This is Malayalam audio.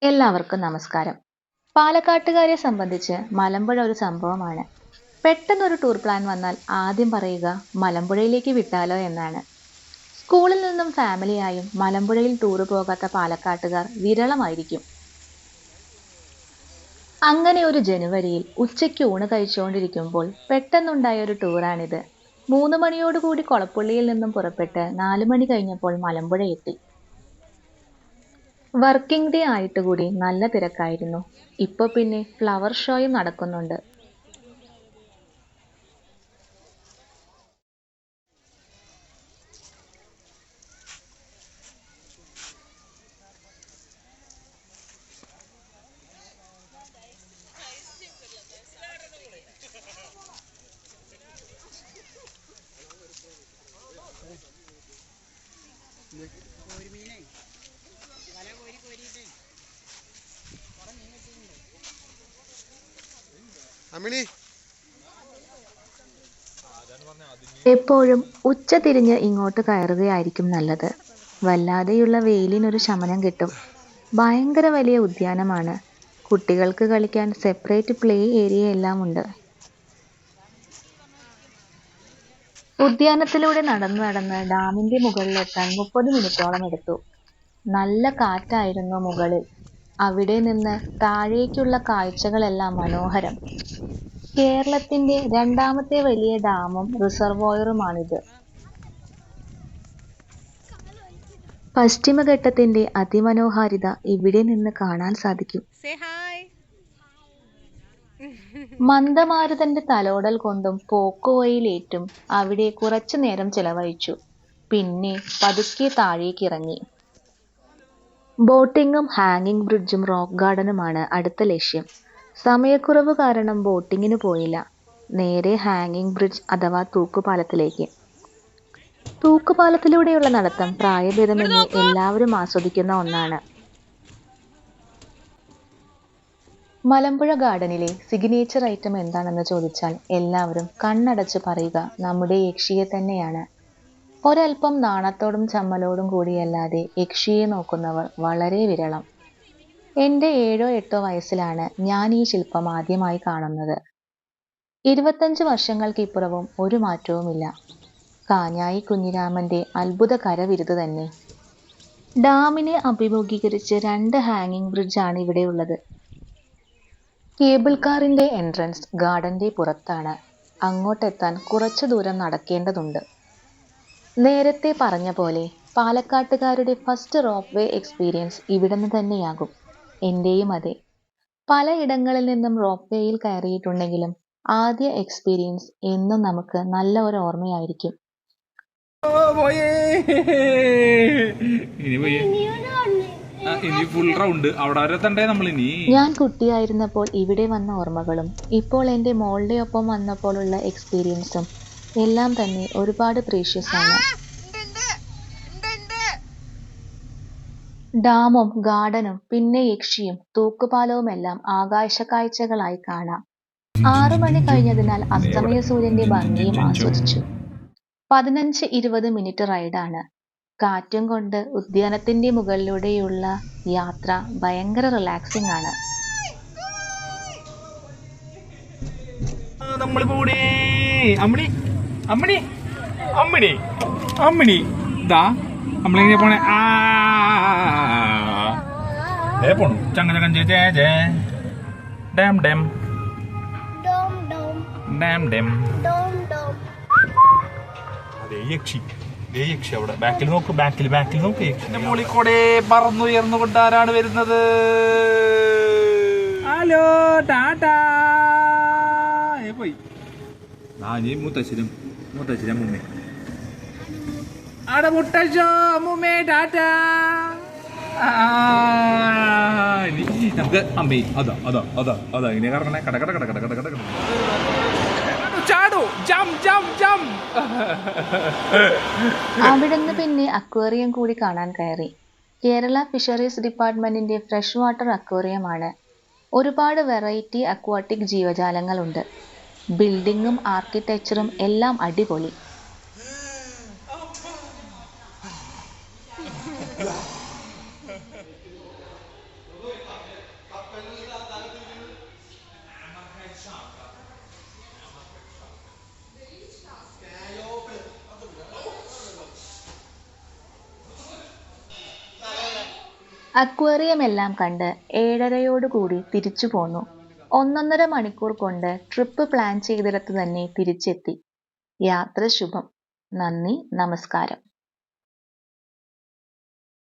എല്ലാവർക്കും നമസ്കാരം. പാലക്കാട്ടുകാരെ സംബന്ധിച്ച് മലമ്പുഴ ഒരു സംഭവമാണ്. പെട്ടെന്നൊരു ടൂർ പ്ലാൻ വന്നാൽ ആദ്യം പറയുക മലമ്പുഴയിലേക്ക് വിട്ടാലോ എന്നാണ്. സ്കൂളിൽ നിന്നും ഫാമിലിയായും മലമ്പുഴയിൽ ടൂർ പോകാത്ത പാലക്കാട്ടുകാർ വിരളമായിരിക്കും. അങ്ങനെ ഒരു ജനുവരിയിൽ ഉച്ചയ്ക്ക് ഊണ് കഴിച്ചുകൊണ്ടിരിക്കുമ്പോൾ പെട്ടെന്നുണ്ടായ ഒരു ടൂറാണിത്. 3 മണിയോടുകൂടി കൊളപ്പുള്ളിയിൽ നിന്നും പുറപ്പെട്ട് 4 മണി കഴിഞ്ഞപ്പോൾ മലമ്പുഴ എത്തി. വർക്കിംഗ് ഡേ ആയിട്ട് കൂടി നല്ല തിരക്കായിരുന്നു. ഇപ്പൊ പിന്നെ ഫ്ലവർ ഷോയും നടക്കുന്നുണ്ട്. എപ്പോഴും ഉച്ച തിരിഞ്ഞ് ഇങ്ങോട്ട് കയറുകയായിരിക്കും നല്ലത്. വല്ലാതെയുള്ള വെയിലിനൊരു ശമനം കിട്ടും. ഭയങ്കര വലിയ ഉദ്യാനമാണ്. കുട്ടികൾക്ക് കളിക്കാൻ സെപ്പറേറ്റ് പ്ലേ ഏരിയ എല്ലാം ഉണ്ട്. ഉദ്യാനത്തിലൂടെ നടന്ന് നടന്ന് ഡാമിന്റെ മുകളിലെത്താൻ 30 മിനിറ്റോളം എടുത്തു. നല്ല കാറ്റായിരുന്നു മുകളിൽ. അവിടെ നിന്ന് താഴേക്കുള്ള കാഴ്ചകളെല്ലാം മനോഹരം. കേരളത്തിന്റെ രണ്ടാമത്തെ വലിയ ഡാമും റിസർവോയറുമാണിത്. പശ്ചിമഘട്ടത്തിന്റെ അതിമനോഹാരിത ഇവിടെ നിന്ന് കാണാൻ സാധിക്കും. മന്ദമാരുതന്റെ തലോടൽ കൊണ്ടും പോക്കുവയിലേറ്റും അവിടെ കുറച്ചു നേരം ചെലവഴിച്ചു. പിന്നെ പതുക്കെ താഴേക്കിറങ്ങി. ബോട്ടിങ്ങും ഹാങ്ങിങ് ബ്രിഡ്ജും റോക്ക് ഗാർഡനുമാണ് അടുത്ത ലക്ഷ്യം. സമയക്കുറവ് കാരണം ബോട്ടിങ്ങിന് പോയില്ല. നേരെ ഹാങ്ങിങ് ബ്രിഡ്ജ് അഥവാ തൂക്കുപാലത്തിലേക്ക്. തൂക്കുപാലത്തിലൂടെയുള്ള നടത്തം പ്രായഭേദമന്യേ എല്ലാവരും ആസ്വദിക്കുന്ന ഒന്നാണ്. മലമ്പുഴ ഗാർഡനിലെ സിഗ്നേച്ചർ ഐറ്റം എന്താണെന്ന് ചോദിച്ചാൽ എല്ലാവരും കണ്ണടച്ച് പറയുക നമ്മുടെ യക്ഷിയെ തന്നെയാണ്. ഒരൽപ്പം നാണത്തോടും ചമ്മലോടും കൂടിയല്ലാതെ യക്ഷിയെ നോക്കുന്നവർ വളരെ വിരളം. എൻ്റെ 7ഓ 8ഓ വയസ്സിലാണ് ഞാൻ ഈ ശില്പം ആദ്യമായി കാണുന്നത്. 25 വർഷങ്ങൾക്കിപ്പുറവും ഒരു മാറ്റവുമില്ല. കാഞ്ഞായി കുഞ്ഞിരാമന്റെ അത്ഭുത കരവിരുത് തന്നെ. ഡാമിനെ അഭിമുഖീകരിച്ച് 2 ഹാങ്ങിങ് ബ്രിഡ്ജാണ് ഇവിടെയുള്ളത്. കേബിൾ കാറിന്റെ എൻട്രൻസ് ഗാർഡന്റെ പുറത്താണ്. അങ്ങോട്ടെത്താൻ കുറച്ചു ദൂരം നടക്കേണ്ടതുണ്ട്. നേരത്തെ പറഞ്ഞ പോലെ പാലക്കാട്ടുകാരുടെ ഫസ്റ്റ് റോപ്പ് വേ എക്സ്പീരിയൻസ് ഇവിടുന്ന് തന്നെയാകും. എന്റെയും അതെ. പലയിടങ്ങളിൽ നിന്നും റോപ്പ് വേയിൽ കയറിയിട്ടുണ്ടെങ്കിലും ആദ്യ എക്സ്പീരിയൻസ് എന്നും നമുക്ക് നല്ല ഒരു ഓർമ്മയായിരിക്കും. ഞാൻ കുട്ടിയായിരുന്നപ്പോൾ ഇവിടെ വന്ന ഓർമ്മകളും ഇപ്പോൾ എൻ്റെ മോളുടെ ഒപ്പം വന്നപ്പോഴുള്ള എക്സ്പീരിയൻസും എല്ലാം തന്നെ ഒരുപാട് പ്രീഷ്യസ് ആണ്. ഡാമും ഗാർഡനും പിന്നെ യക്ഷിയും തൂക്കുപാലവുമെല്ലാം ആകാശ കാഴ്ചകളായി കാണാം. 6 മണി കഴിഞ്ഞതിനാൽ അസ്തമയ സൂര്യന്റെ ഭംഗിയും ആസ്വദിച്ചു. 15-20 മിനിറ്റ് റൈഡാണ്. കാറ്റും കൊണ്ട് ഉദ്യാനത്തിന്റെ മുകളിലൂടെയുള്ള യാത്ര ഭയങ്കര റിലാക്സിംഗ് ആണ്. അവിടെ ബാക്കിൽ നോക്ക്, ബാക്കിൽ നോക്ക്. മോളിൽ കൂടെ പറന്നുയർന്നുകൊണ്ട് ആരാണ് വരുന്നത്? ഹലോ ടാറ്റാ. പോയി മുത്തശ്ശനും മുമ്മേ ആടെ മുത്തശ്ശോ മുമ്മേ ടാറ്റാ. നമുക്ക് അമ്മേ അതാ അതാ അതാ അതാ ഇങ്ങനെ കറങ്ങണേ. കട കട കട കട കട കട അവിടുന്ന് പിന്നെ അക്വേറിയം കൂടി കാണാൻ കയറി. കേരള ഫിഷറീസ് ഡിപ്പാർട്ട്മെന്റിന്റെ ഫ്രഷ് വാട്ടർ അക്വേറിയമാണ്. ഒരുപാട് വെറൈറ്റി അക്വാട്ടിക് ജീവജാലങ്ങളുണ്ട്. ബിൽഡിങ്ങും ആർക്കിടെക്ചറും എല്ലാം അടിപൊളി. അക്വേറിയം എല്ലാം കണ്ട് 7:30 തിരിച്ചു പോന്നു. 1.5 മണിക്കൂർ കൊണ്ട് ട്രിപ്പ് പ്ലാൻ ചെയ്തിടത്ത് തന്നെ തിരിച്ചെത്തി. യാത്ര ശുഭം. നന്ദി, നമസ്കാരം.